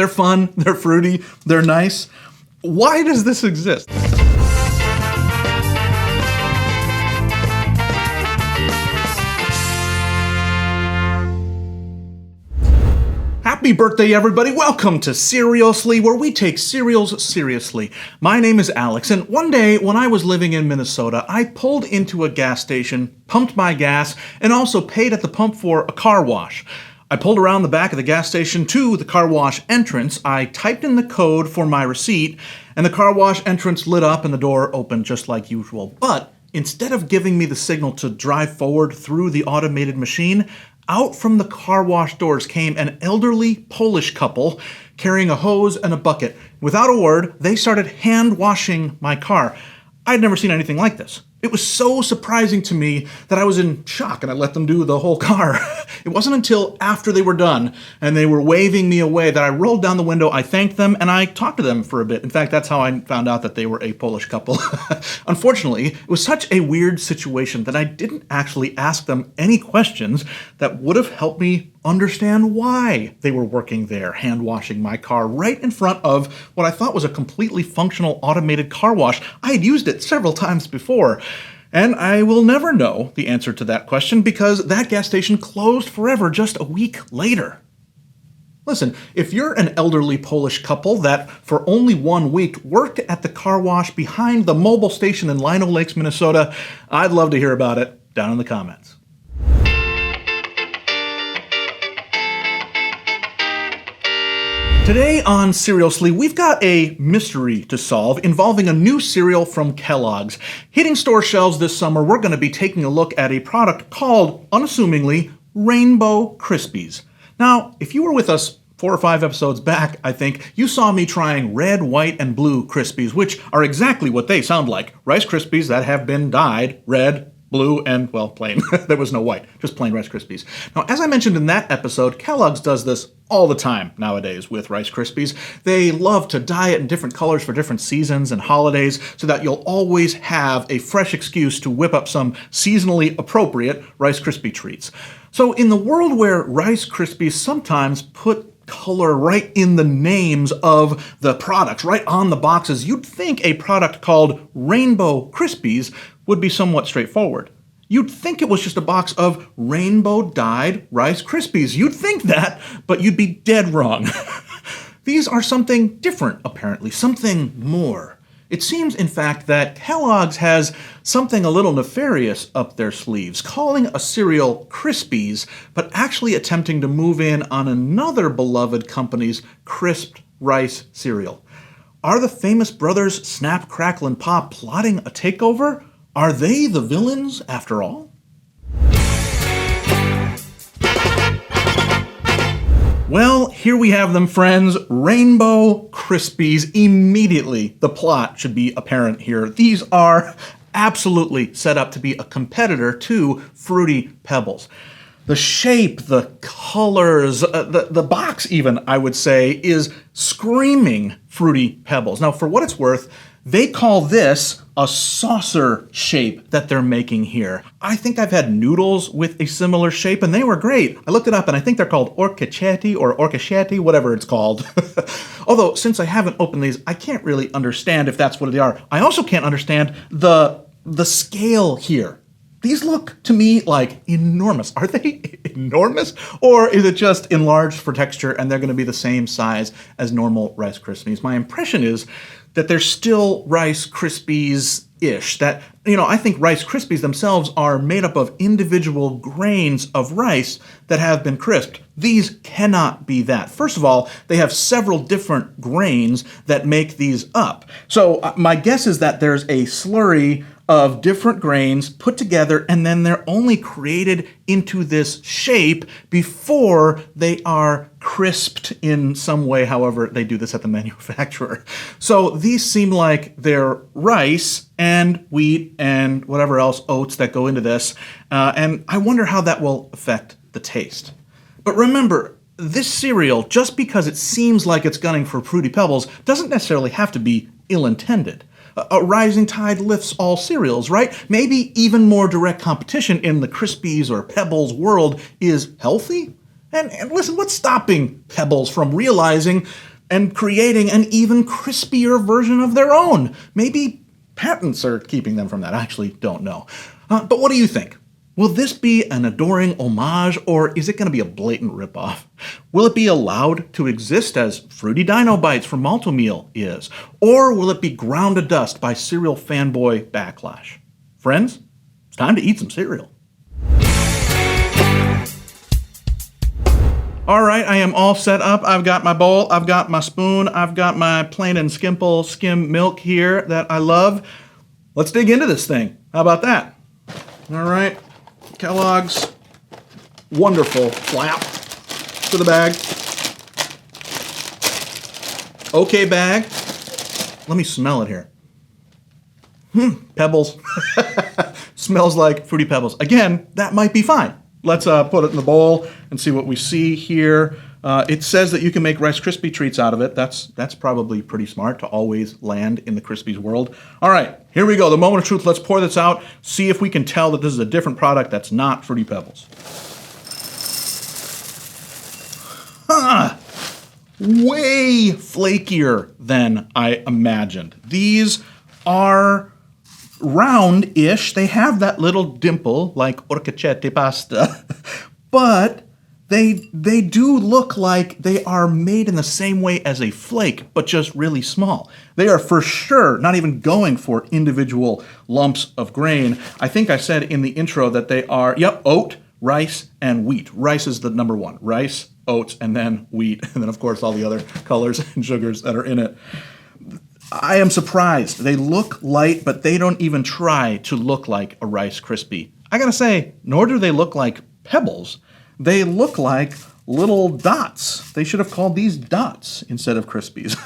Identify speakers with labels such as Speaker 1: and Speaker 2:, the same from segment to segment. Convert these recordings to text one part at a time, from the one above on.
Speaker 1: They're fun, they're fruity, they're nice. Why does this exist? Happy birthday, everybody. Welcome to Cerealsly, where we take cereals seriously. My name is Alex, and one day when I was living in Minnesota, I pulled into a gas station, pumped my gas, and also paid at the pump for a car wash. I pulled around the back of the gas station to the car wash entrance. I typed in the code for my receipt, and the car wash entrance lit up and the door opened just like usual. But instead of giving me the signal to drive forward through the automated machine, out from the car wash doors came an elderly Polish couple carrying a hose and a bucket. Without a word, they started hand washing my car. I'd never seen anything like this. It was so surprising to me that I was in shock and I let them do the whole car. It wasn't until after they were done and they were waving me away that I rolled down the window, I thanked them, and I talked to them for a bit. In fact, that's how I found out that they were a Polish couple. Unfortunately, it was such a weird situation that I didn't actually ask them any questions that would have helped me understand why they were working there, hand washing my car right in front of what I thought was a completely functional automated car wash. I had used it several times before. And I will never know the answer to that question because that gas station closed forever just a week later. Listen, if you're an elderly Polish couple that for only 1 week worked at the car wash behind the mobile station in Lino Lakes, Minnesota, I'd love to hear about it down in the comments. Today on Cerealsly, we've got a mystery to solve involving a new cereal from Kellogg's. Hitting store shelves this summer, we're going to be taking a look at a product called, unassumingly, Rainbow Krispies. Now, if you were with us 4 or 5 episodes back, I think, you saw me trying red, white, and blue Krispies, which are exactly what they sound like. Rice Krispies that have been dyed red, blue, and, well, plain. There was no white, just plain Rice Krispies. Now, as I mentioned in that episode, Kellogg's does this all the time nowadays with Rice Krispies. They love to dye it in different colors for different seasons and holidays so that you'll always have a fresh excuse to whip up some seasonally appropriate Rice Krispie treats. So in the world where Rice Krispies sometimes put color right in the names of the products, right on the boxes, you'd think a product called Rainbow Krispies would be somewhat straightforward. You'd think it was just a box of rainbow-dyed Rice Krispies. You'd think that, but you'd be dead wrong. These are something different, apparently, something more. It seems, in fact, that Kellogg's has something a little nefarious up their sleeves, calling a cereal Krispies, but actually attempting to move in on another beloved company's crisped rice cereal. Are the famous brothers Snap, Crackle, and Pop plotting a takeover? Are they the villains, after all? Well, here we have them, friends. Rainbow Krispies. Immediately, the plot should be apparent here. These are absolutely set up to be a competitor to Fruity Pebbles. The shape, the colors, the box even, I would say, is screaming Fruity Pebbles. Now, for what it's worth, they call this a saucer shape that they're making here. I think I've had noodles with a similar shape, and they were great. I looked it up, and I think they're called orchaccetti or orchaccetti, whatever it's called. Although, since I haven't opened these, I can't really understand if that's what they are. I also can't understand the scale here. These look to me like enormous. Are they enormous? Or is it just enlarged for texture and they're going to be the same size as normal Rice Krispies? My impression is that they're still Rice Krispies-ish. That, I think Rice Krispies themselves are made up of individual grains of rice that have been crisped. These cannot be that. First of all, they have several different grains that make these up. So my guess is that there's a slurry of different grains put together, and then they're only created into this shape before they are crisped in some way, however they do this at the manufacturer. So these seem like they're rice and wheat and whatever else, oats that go into this, and I wonder how that will affect the taste. But remember, this cereal, just because it seems like it's gunning for Fruity Pebbles, doesn't necessarily have to be ill-intended. A rising tide lifts all cereals, right? Maybe even more direct competition in the Krispies or Pebbles world is healthy? And listen, what's stopping Pebbles from realizing and creating an even crispier version of their own. Maybe patents are keeping them from that. I actually don't know. But what do you think? Will this be an adoring homage, or is it going to be a blatant ripoff? Will it be allowed to exist as Fruity Dino Bites from Maltomeal is? Or will it be ground to dust by cereal fanboy backlash? Friends, it's time to eat some cereal. All right, I am all set up. I've got my bowl, I've got my spoon, I've got my plain and simple skim milk here that I love. Let's dig into this thing. How about that? All right. Kellogg's wonderful flap to the bag. Okay, bag. Let me smell it here. Pebbles. Smells like Fruity Pebbles. Again, that might be fine. Let's put it in the bowl and see what we see here. It says that you can make Rice Krispie treats out of it. That's probably pretty smart to always land in the Krispies world. All right, here we go. The moment of truth. Let's pour this out. See if we can tell that this is a different product that's not Fruity Pebbles. Way flakier than I imagined. These are round-ish. They have that little dimple like orchette pasta, but they do look like they are made in the same way as a flake, but just really small. They are for sure not even going for individual lumps of grain. I think I said in the intro that they are, oat, rice, and wheat. Rice is the number one. Rice, oats, and then wheat, and then of course all the other colors and sugars that are in it. I am surprised. They look light, but they don't even try to look like a Rice Krispie. I gotta say, nor do they look like Pebbles. They look like little dots. They should have called these dots instead of Krispies.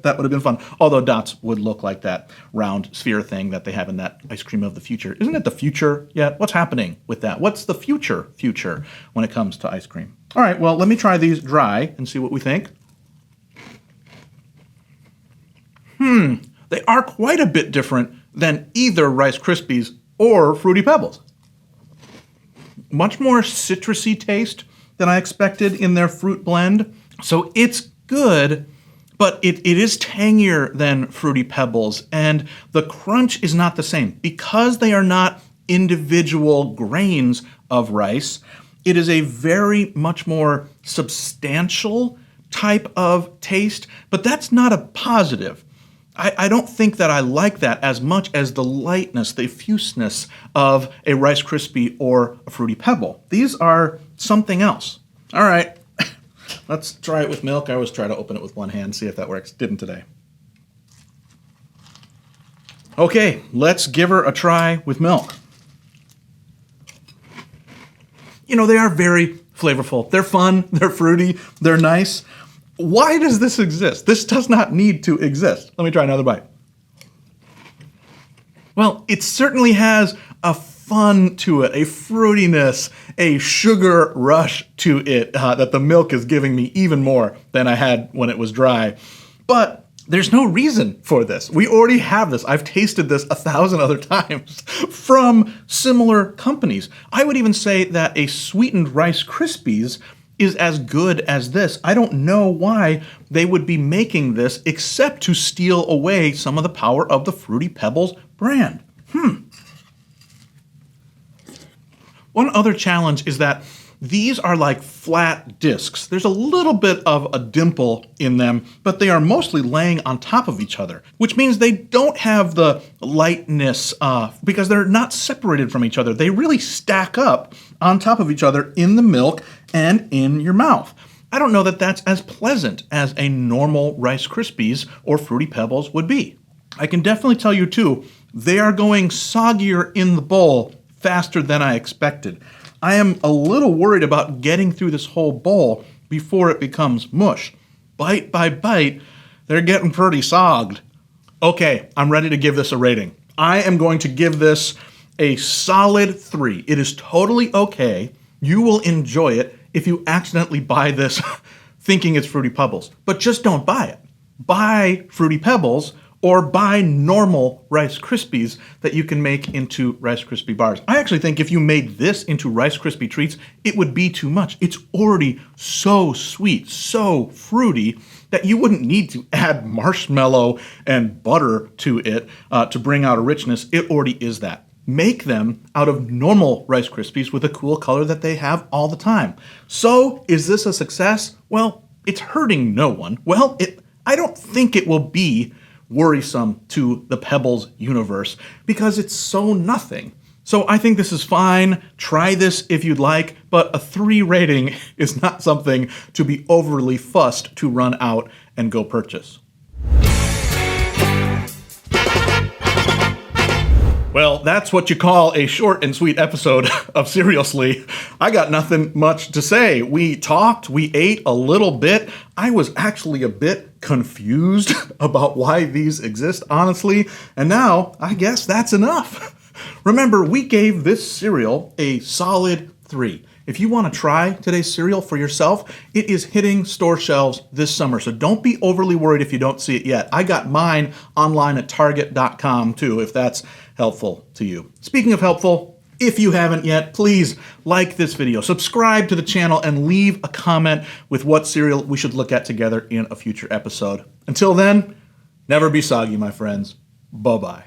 Speaker 1: That would have been fun. Although dots would look like that round sphere thing that they have in that ice cream of the future. Isn't it the future yet? What's happening with that? What's the future when it comes to ice cream? All right, well, let me try these dry and see what we think. They are quite a bit different than either Rice Krispies or Fruity Pebbles. Much more citrusy taste than I expected in their fruit blend. So it's good, but it is tangier than Fruity Pebbles, and the crunch is not the same. Because they are not individual grains of rice, it is a very much more substantial type of taste, but that's not a positive. I don't think that I like that as much as the lightness, the effuseness of a Rice Krispie or a Fruity Pebble. These are something else. All right, let's try it with milk. I always try to open it with one hand, see if that works. Didn't today. Okay, let's give her a try with milk. You know, they are very flavorful. They're fun, they're fruity, they're nice. Why does this exist? This does not need to exist. Let me try another bite. Well, it certainly has a fun to it, a fruitiness, a sugar rush to it that the milk is giving me even more than I had when it was dry. But there's no reason for this. We already have this. I've tasted this 1,000 other times from similar companies. I would even say that a sweetened Rice Krispies is as good as this. I don't know why they would be making this except to steal away some of the power of the Fruity Pebbles brand. One other challenge is that these are like flat discs. There's a little bit of a dimple in them, but they are mostly laying on top of each other, which means they don't have the lightness because they're not separated from each other. They really stack up on top of each other in the milk and in your mouth. I don't know that that's as pleasant as a normal Rice Krispies or Fruity Pebbles would be. I can definitely tell you too, they are going soggier in the bowl faster than I expected. I am a little worried about getting through this whole bowl before it becomes mush. Bite by bite, they're getting pretty sogged. Okay, I'm ready to give this a rating. I am going to give this a solid 3. It is totally okay. You will enjoy it if you accidentally buy this thinking it's Fruity Pebbles. But just don't buy it. Buy Fruity Pebbles or buy normal Rice Krispies that you can make into Rice Krispie bars. I actually think if you made this into Rice Krispie treats, it would be too much. It's already so sweet, so fruity, that you wouldn't need to add marshmallow and butter to it to bring out a richness. It already is that. Make them out of normal Rice Krispies with a cool color that they have all the time. So, is this a success? Well, it's hurting no one. Well, I don't think it will be worrisome to the Pebbles universe because it's so nothing. So I think this is fine. Try this if you'd like, but a 3 rating is not something to be overly fussed to run out and go purchase. Well, that's what you call a short and sweet episode of Cerealsly. I got nothing much to say. We talked, we ate a little bit. I was actually a bit confused about why these exist, honestly. And now, I guess that's enough. Remember, we gave this cereal a solid 3. If you want to try today's cereal for yourself, it is hitting store shelves this summer, so don't be overly worried if you don't see it yet. I got mine online at Target.com too, if that's helpful to you. Speaking of helpful, if you haven't yet, please like this video, subscribe to the channel, and leave a comment with what cereal we should look at together in a future episode. Until then, never be soggy, my friends. Bye-bye.